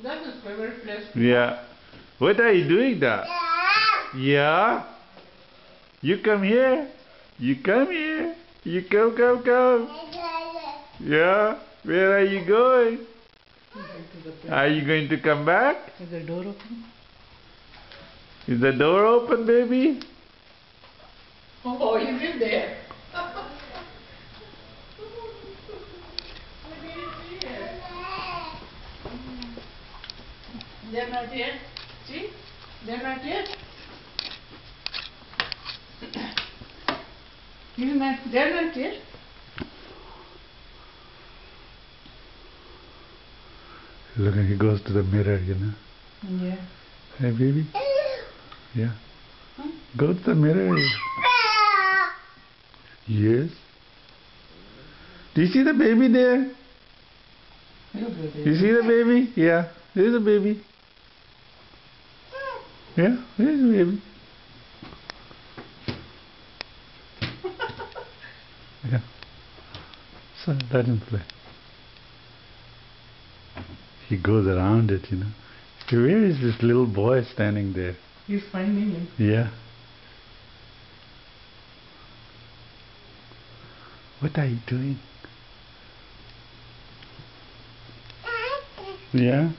That's his favorite place. Yeah. What are you doing there? Yeah. You come here. You come here. You come. Yeah. Where are you going? Are you going to come back? Is the door open? Is the door open, baby? Oh, he's in there. They're not here. See? They're not here. They're not here. Look, he goes to the mirror, you know. Yeah. Hey, baby. Yeah. Huh? Go to the mirror. Yes. Do you see the baby there? You see the baby? Yeah. There's a baby. Yeah, there's a baby. Yeah. So let him play. He goes around it, you know. Where is this little boy standing there? He's finding him. Yeah. What are you doing? Yeah.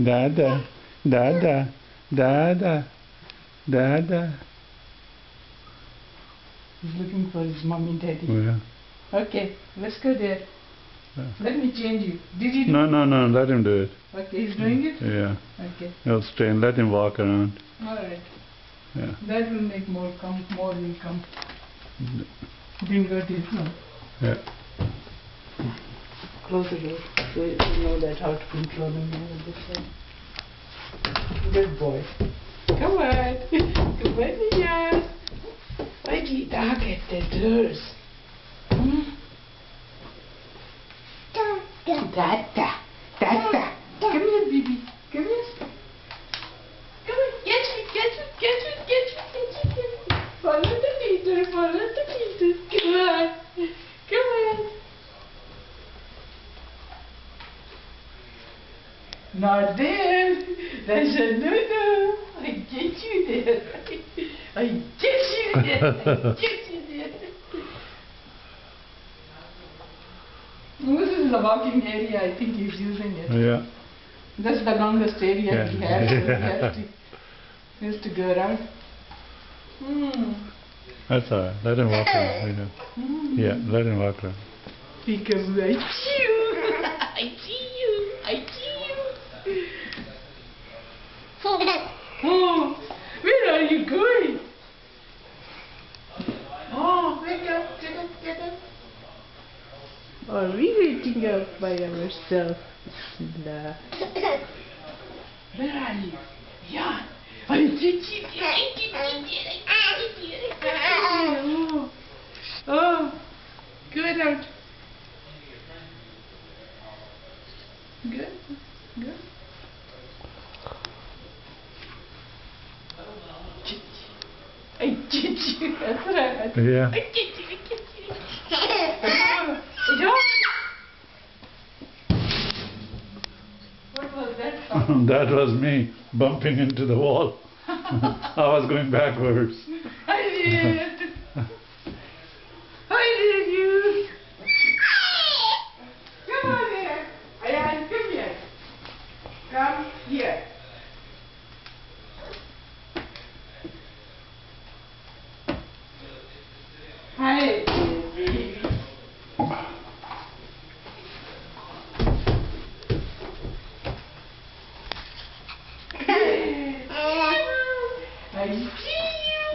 Dada. Dada. Dada. Dada. He's looking for his mommy and daddy. Yeah. Okay, let's go there. Let me change you. Did you do No, let him do it. Okay, he's doing it? Yeah. Okay. He'll stay and let him walk around. Alright. Yeah. That will make more will come. Didn't go this one. Yeah. Close the door. So you know that how to control him on this side. Good boy. Come on. Come on, yes. Why do you knock at the doors? Dada. Dada. Come here, baby. Come here. Come on. Get it. Follow the leader. Come on. Come on. Not there. That's a no-no. I get you there. I get you there. This is the walking area. I think he's using it. Yeah. That's the longest area he has. So he has to go around. That's alright. Let him walk around. Yeah, let him walk around. Because I see you. I see you. Oh, where are you going? Oh, wake up. Get up. Are we waking up by ourselves? Nah. Where are you? Yeah. I get you. Oh, good out. Good. I get you. That's right. Yeah. I get you. What was that sound? That was me bumping into the wall. I was going backwards. I did you. Come on here. Ayan, come here. Come here. Hi, baby. I see you.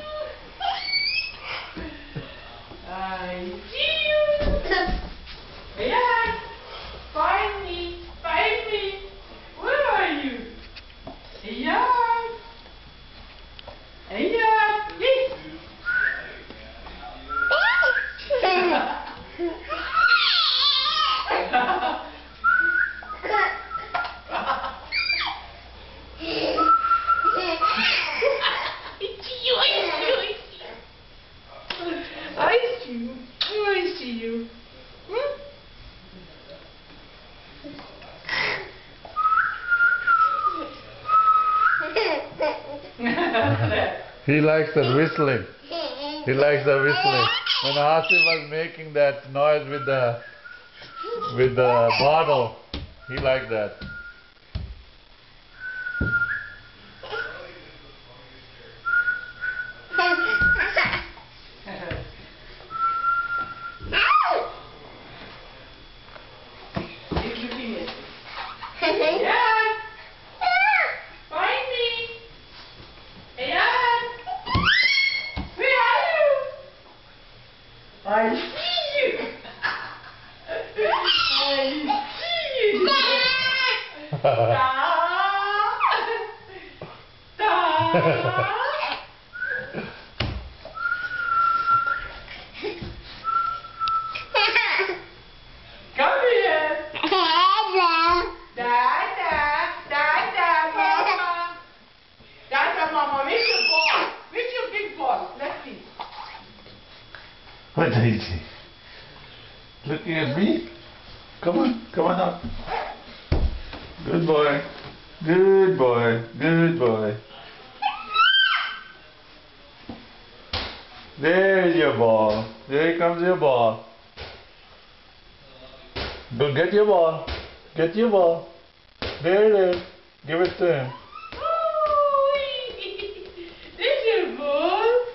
He likes that whistling. He likes the whistling. When Asif was making that noise with the bottle, he liked that. He's looking at it. Yeah. Find me. Ayan. Where are you? I see you. I see you. Da. Come here. Mama. Dada, Mama. Where's your ball? Where's your big ball? Let's see. What is he? Looking at me? Come on up. Good boy. Good boy. Good boy. There's your ball. There comes your ball. Go get your ball. Get your ball. There it is. Give it to him. There's your ball.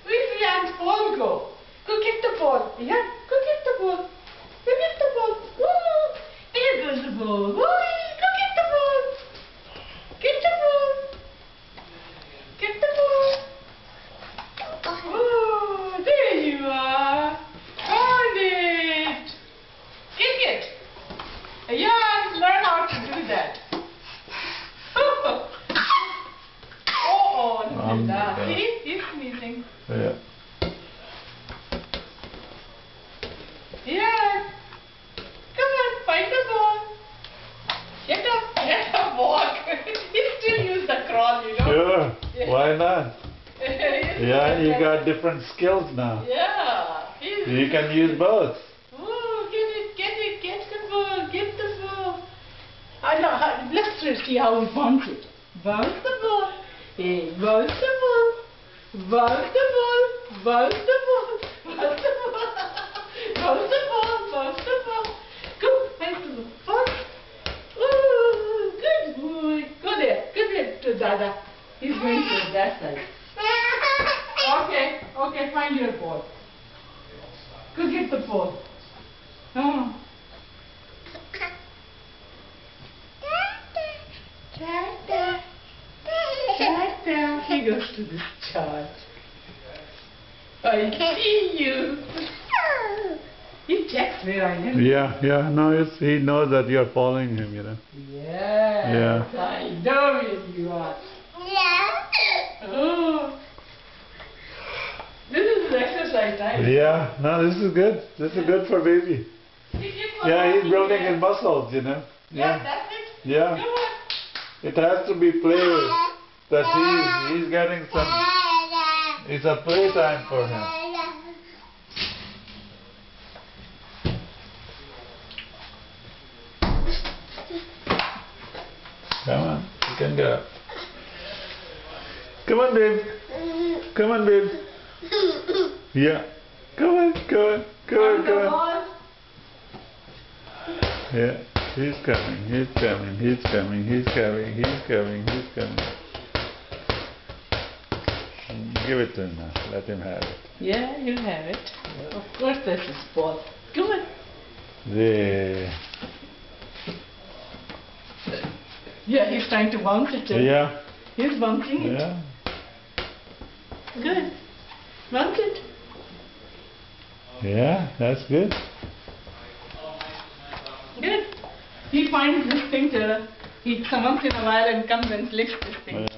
Where's Jan's ball go? Go get the ball. Yeah, go get the ball. Go get the ball. Ooh, there goes the ball. Ooh, go get the ball. Get the ball. Get the ball. Oh, there you are. Hold it. Kick it. Yeah, learn how to do that. Oh, see? He's sneezing. Yeah. Yeah. Come on, find the ball. Get a walk. He still use the crawl, you know. Sure. Yeah. Why not? Yeah, you got different skills now. Yeah. You can use both. Oh, get the ball, get the ball. I know, let's see how he bounce it. Bounce the ball. Hey, bounce the ball. Bounce the ball. Bounce the ball. Bounce the ball. Bounce the ball. Bounce the ball. Go, find the ball. Oh, good boy. Go there to Dada. He's going to that side. Okay, find your ball. Go get the ball. Oh. Dada. He goes to the church. I see you. He checks where I am. Yeah. No, he knows that you're following him, you know. Yes, Yeah. I know where you are. Oh. This is exercise time. Yeah. No, this is good. This is good for baby. Yeah, he's building his muscles, you know. Yeah, that's it. Yeah. Come on. It has to be play that he's getting some. It's a playtime for him. Come on, you can go. Come on, babe. Come on, babe. Yeah. Come on. Yeah. He's coming. Give it to him now. Let him have it. Yeah, you have it. Of course, that's his ball. Come on. There. Yeah, he's trying to bounce it. Yeah. He's bouncing it. Yeah. Good. Bounce it. Yeah, that's good. Good. He finds this thing, he once in a while and comes and licks this thing.